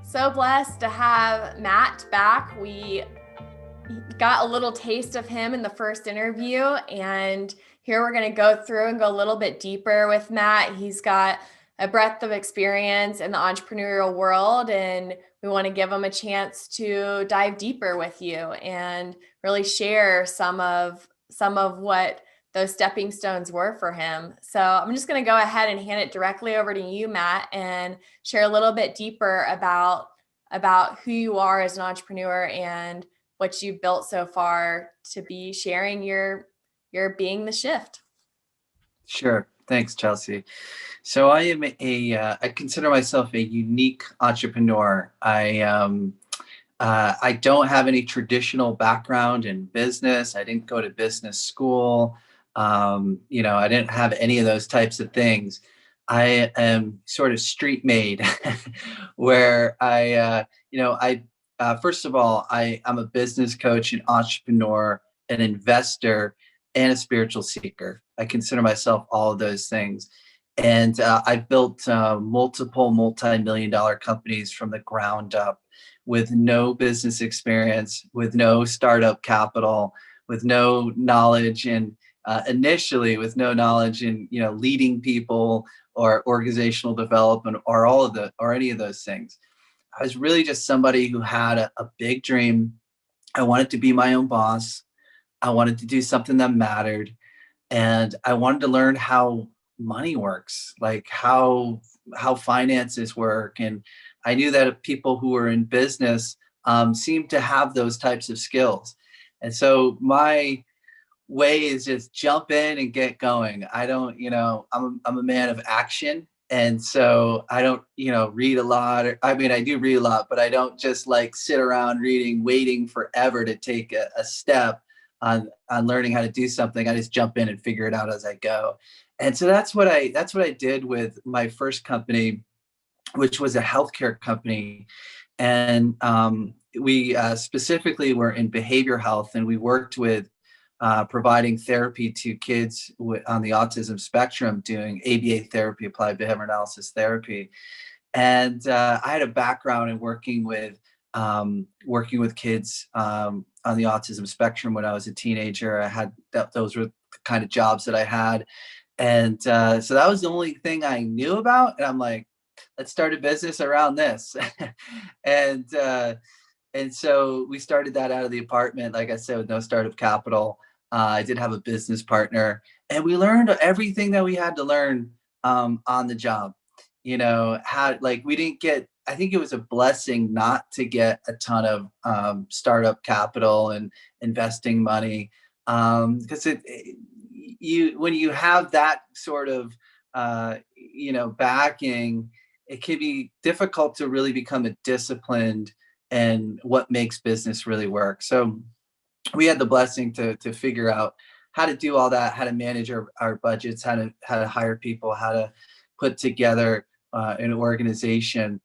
So blessed to have Matt back. We got a little taste of him in the first interview, and here we're going to go through and go a little bit deeper with Matt. He's got a breadth of experience in the entrepreneurial world, and we want to give him a chance to dive deeper with you and really share some of what those stepping stones were for him. So I'm just going to go ahead and hand it directly over to you, Matt, and share a little bit deeper about who you are as an entrepreneur and what you've built so far to be sharing your being the shift. Sure. Thanks, Chelsea. So I consider myself a unique entrepreneur. I don't have any traditional background in business. I didn't go to business school. I didn't have any of those types of things. I am sort of street made, where first of all, I'm a business coach, an entrepreneur, an investor, and a spiritual seeker. I consider myself all of those things. And I've built multiple multi-million dollar companies from the ground up with no business experience, with no startup capital, with no knowledge in initially with no knowledge in leading people or organizational development or any of those things. I was really just somebody who had a big dream. I wanted to be my own boss. I wanted to do something that mattered. And I wanted to learn how money works, like how finances work. And I knew that people who were in business seem to have those types of skills. And so my way is just jump in and get going. I don't, I'm a man of action. And so I don't, read a lot. I mean, I do read a lot, but I don't just like sit around reading, waiting forever to take a step on learning how to do something. I just jump in and figure it out as I go. And so that's what I did with my first company, which was a healthcare company. And we specifically were in behavior health, and we worked with providing therapy to kids on the autism spectrum, doing ABA therapy, applied behavior analysis therapy. And I had a background in working with kids on the autism spectrum when I was a teenager. Those were the kind of jobs that I had. And so that was the only thing I knew about. And I'm like, let's start a business around this. and so we started that out of the apartment, like I said, with no startup capital. I did have a business partner, and we learned everything that we had to learn on the job. We didn't get, I think it was a blessing not to get a ton of startup capital and investing money, because when you have that sort of backing, it can be difficult to really become a disciplined and what makes business really work. So we had the blessing to figure out how to do all that, how to manage our budgets, how to hire people, how to put together an organization.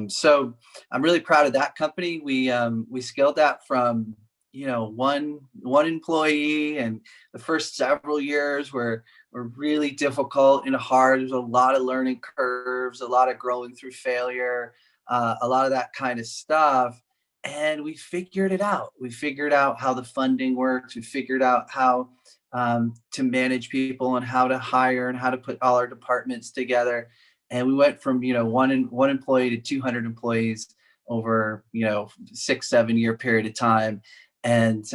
So I'm really proud of that company. We scaled that from one employee, and the first several years were really difficult and hard. There's a lot of learning curves, a lot of growing through failure, a lot of that kind of stuff. And we figured it out. We figured out how the funding works. We figured out how to manage people and how to hire and how to put all our departments together. And we went from one employee to 200 employees over 6-7 year period of time. And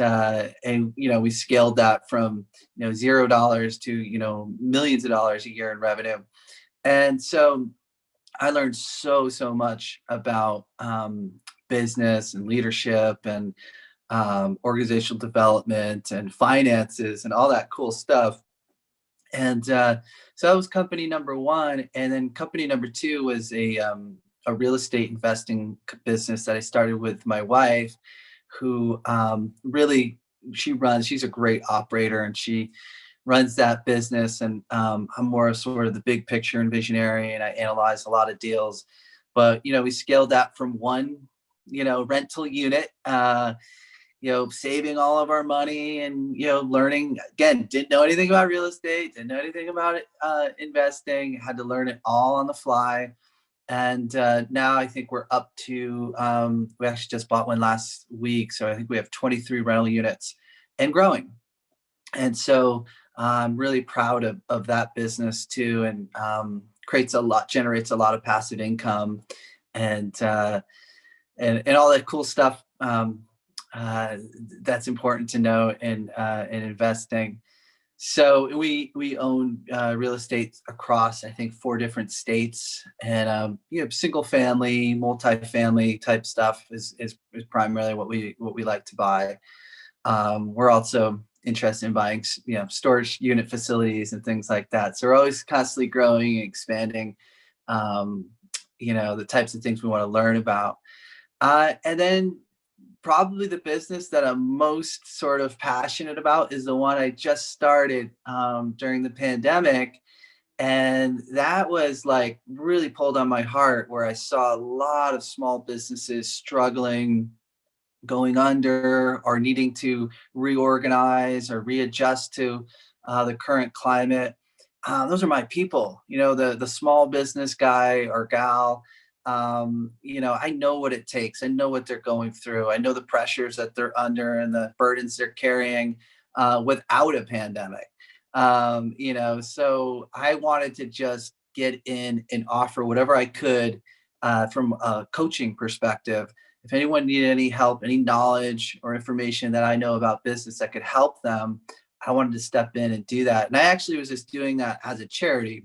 we scaled that from $0 to millions of dollars a year in revenue. And so I learned so much about business and leadership and organizational development and finances and all that cool stuff. And so that was company number one. And then company number two was a real estate investing business that I started with my wife, who she's a great operator, and she runs that business. And I'm more of sort of the big picture and visionary, and I analyze a lot of deals. But, we scaled that from one, rental unit, saving all of our money and, learning, again, didn't know anything about real estate, didn't know anything about investing, had to learn it all on the fly. And now I think we're up to, we actually just bought one last week. So I think we have 23 rental units and growing. And so I'm really proud of that business too, and generates a lot of passive income, and and all that cool stuff uh, that's important to know in investing. So we own real estate across, I think, 4 different states, and single family, multifamily type stuff is primarily what we like to buy. We're also interested in buying, storage unit facilities and things like that. So we're always constantly growing and expanding, the types of things we want to learn about. And then probably the business that I'm most sort of passionate about is the one I just started during the pandemic. And that was like really pulled on my heart, where I saw a lot of small businesses struggling, going under, or needing to reorganize or readjust to the current climate. Those are my people, the small business guy or gal. I know what it takes. I know what they're going through. I know the pressures that they're under and the burdens they're carrying without a pandemic. So I wanted to just get in and offer whatever I could from a coaching perspective. If anyone needed any help, any knowledge or information that I know about business that could help them, I wanted to step in and do that. And I actually was just doing that as a charity.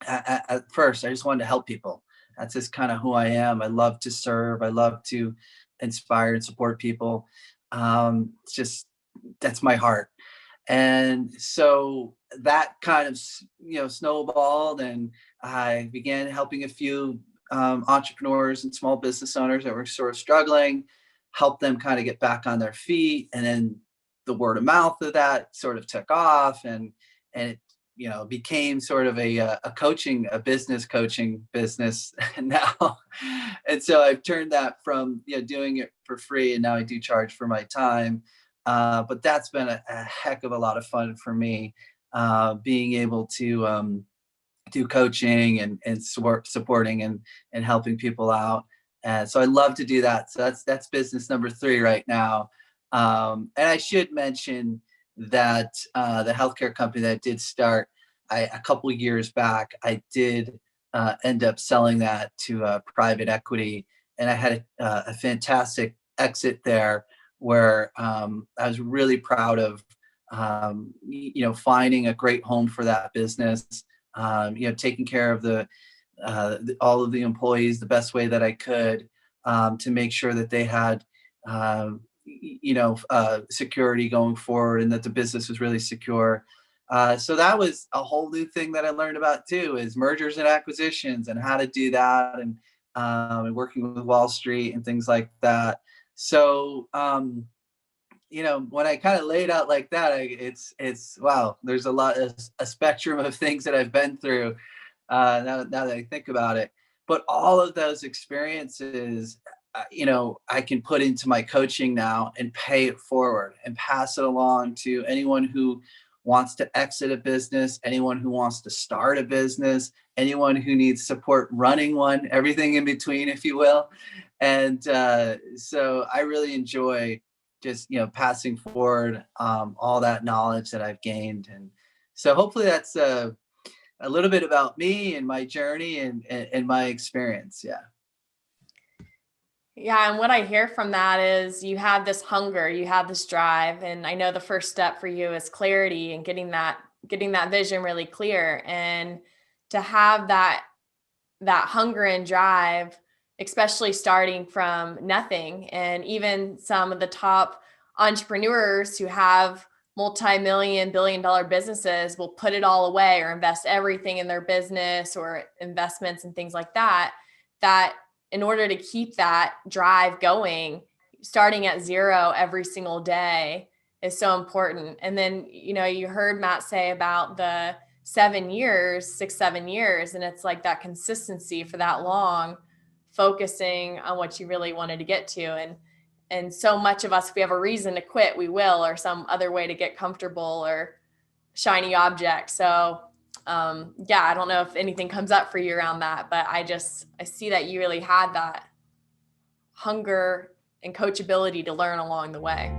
At first, I just wanted to help people. That's just kind of who I am. I love to serve. I love to inspire and support people. That's my heart. And so that kind of, snowballed, and I began helping a few entrepreneurs and small business owners that were sort of struggling, help them kind of get back on their feet. And then the word of mouth of that sort of took off, and it, became sort of a business coaching business now. And so I've turned that from, doing it for free, and now I do charge for my time. But that's been a heck of a lot of fun for me, being able to do coaching and supporting and helping people out. And so I love to do that. So that's business number 3 right now. And I should mention that the healthcare company that I did start, a couple of years back, I did end up selling that to private equity, and I had a fantastic exit there, where I was really proud of, finding a great home for that business, taking care of all of the employees the best way that I could, to make sure that they had, security going forward, and that the business was really secure. So that was a whole new thing that I learned about too, is mergers and acquisitions and how to do that, and working with Wall Street and things like that. So, when I kind of lay it out like that, it's wow, there's a spectrum of things that I've been through, now that I think about it. But all of those experiences, I can put into my coaching now and pay it forward and pass it along to anyone who wants to exit a business, anyone who wants to start a business, anyone who needs support running one, everything in between, if you will. And so I really enjoy just, passing forward all that knowledge that I've gained. And so hopefully that's a little bit about me and my journey and my experience. Yeah. Yeah, and what I hear from that is you have this hunger, you have this drive, and I know the first step for you is clarity and getting that vision really clear, and to have that hunger and drive, especially starting from nothing. And even some of the top entrepreneurs who have multi-million, billion-dollar businesses will put it all away or invest everything in their business or investments and things like that. That in order to keep that drive going, starting at zero every single day is so important. And then, you heard Matt say about the 6, 7 years, and it's like that consistency for that long, focusing on what you really wanted to get to. And so much of us, if we have a reason to quit, we will, or some other way to get comfortable or shiny object. So Yeah, I don't know if anything comes up for you around that, but I see that you really had that hunger and coachability to learn along the way.